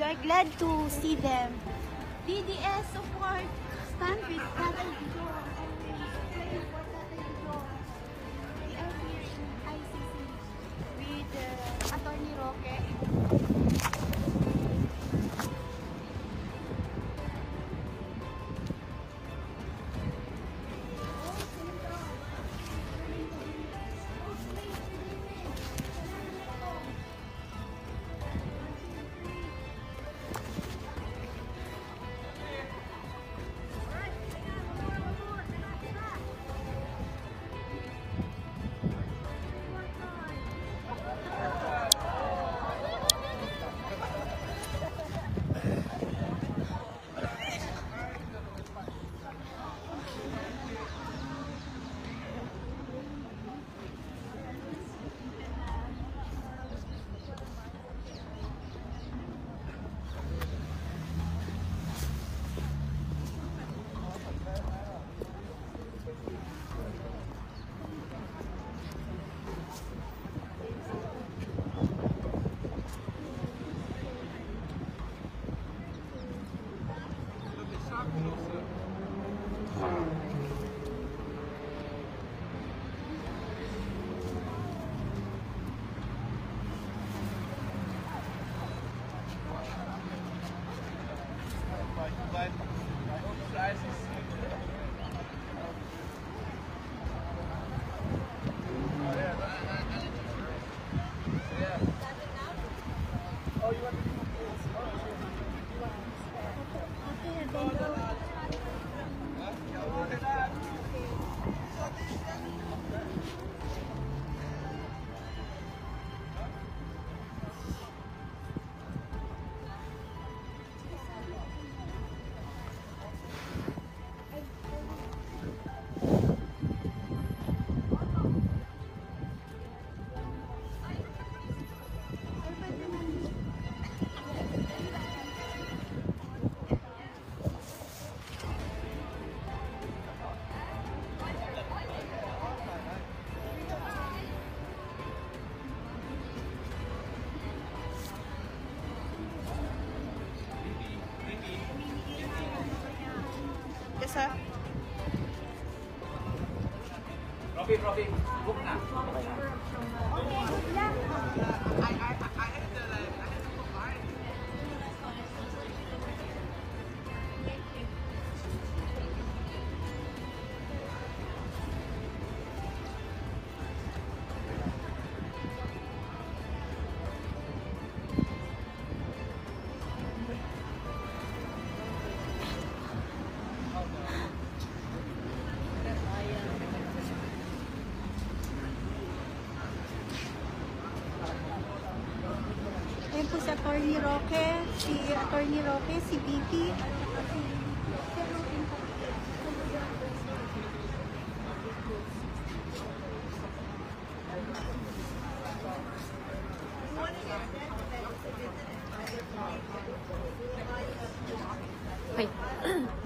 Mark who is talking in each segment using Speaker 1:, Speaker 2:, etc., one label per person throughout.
Speaker 1: are glad to see them. DDS support, stand with Tatay Dijo. Pray for Tatay Dijo. We are here in ICC with Attorney Roque. Sir?
Speaker 2: Robby, book na.
Speaker 1: Ayan po si Attorney Roque, si BP.
Speaker 3: Hi.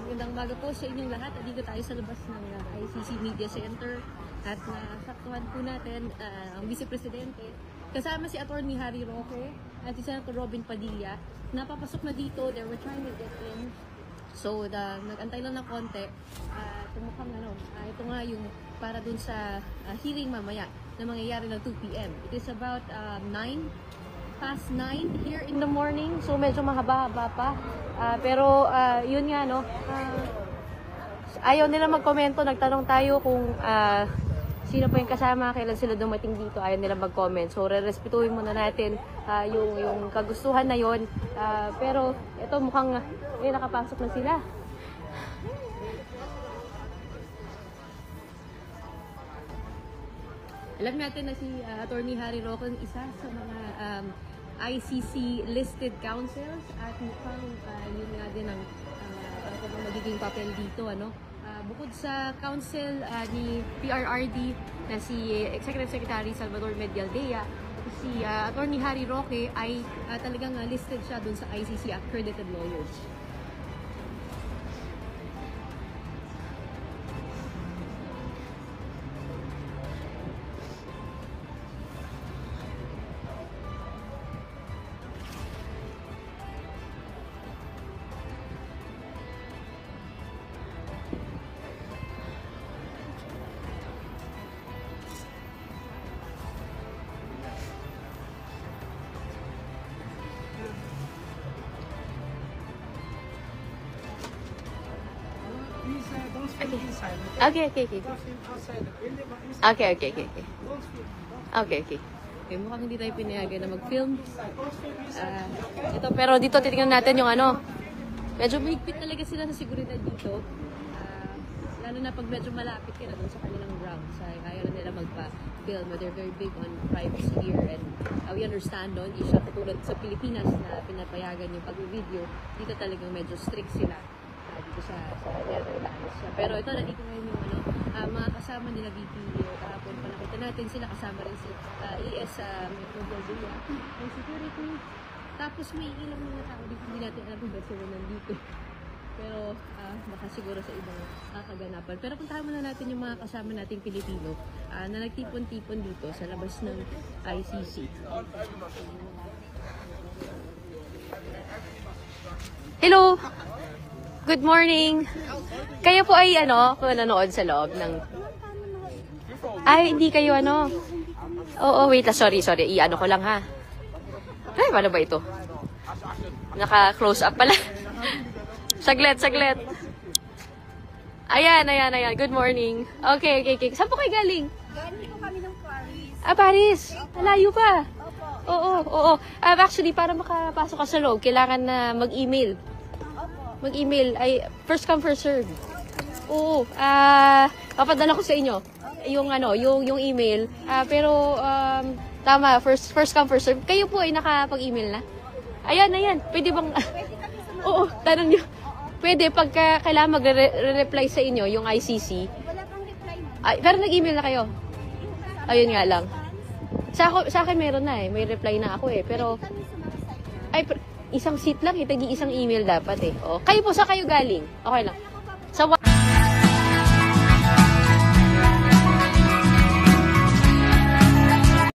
Speaker 3: Magandang umaga po sa inyong lahat. Dito tayo sa labas ng ICC Media Center at nasaktuhan po natin ang Vice Presidente. Kasama si Attorney Harry Roque at si Senator Robin Padilla. Napapasok na dito. They were trying to get in. So, nag-antay lang ng konti. Tumukhang ito nga yung para dun sa hearing mamaya na mangyayari ng 2 p.m. It is about 9:09 here in the morning. So, medyo mahaba-haba pa. Pero, yun nga, no? Ayaw nila mag-komento. Nagtanong tayo kung sino pa yung kasama, kailan sila dumating dito, ayaw nila mag-comment. So, re-respetuhin muna natin yung kagustuhan na yon. Pero, ito mukhang nakapasok na sila. Alam natin na si Attorney Harry Roque, isa sa mga ICC listed counsels at mukhang yun nga din ang magiging papel dito, ano? Bukod sa counsel ni PRRD na si Executive Secretary Salvador Medialdea, si Attorney Harry Roque ay talagang listed siya dun sa ICC accredited lawyers.
Speaker 4: Okay. Okay.
Speaker 3: Okay, mukhang hindi tayo pinayagan na mag-film. Ito, pero dito titingnan natin yung ano. Medyo mahigpit talaga sila sa seguridad dito. Lalo na pag medyo malapit ka na dun sa kanilang grounds. Ayaw na nila magpa-film. They're very big on privacy here. And we understand doon, isa katulad sa Pilipinas na pinapayagan yung pag-video. Dito talagang medyo strict sila. Dito sa Netherlands. Pero ito, nandito ngayon yung mga kasama nila VP kahapon pa nakita natin sila, kasama rin si ES Metro Brasilia, may security. Tapos may ilang mga tao dito, hindi natin alam kung ba't sila nandito. Pero baka siguro sa ibang kaganapan. Pero puntahan muna natin yung mga kasama nating Pilipino na nagtipon-tipon dito sa labas ng ICC.
Speaker 4: Hello! Good morning! Kayo po ay kung nanonood sa loob ng... Ay, hindi kayo Oo, wait, sorry. I-ano ko lang ha. Ay, paano ba ito? Naka-close up pala. Saglit. Ayan. Good morning. Okay. Saan po kayo galing?
Speaker 1: Galing po kami ng Paris.
Speaker 4: Paris. Malayo pa.
Speaker 1: Opo.
Speaker 4: Oo. Actually, para makapasok ka sa loob, kailangan na mag-email. Mag-email ay first come first serve. Oo. Papadala ko sa inyo yung email. Pero tama, first come first serve. Kayo po ay nakapag-email na? Ayan. Pwede bang Oo, tanong niyo. Pwede pagka kailangan magre-reply sa inyo yung ICC.
Speaker 1: Wala pang reply mo.
Speaker 4: Ay, pero nag-email na kayo. Ayun nga lang. Sa akin meron na may reply na ako pero
Speaker 1: Kami sumakasay.
Speaker 4: isang seat lang, isang email dapat Oh. Kayo po, saan kayo galing? Okay lang.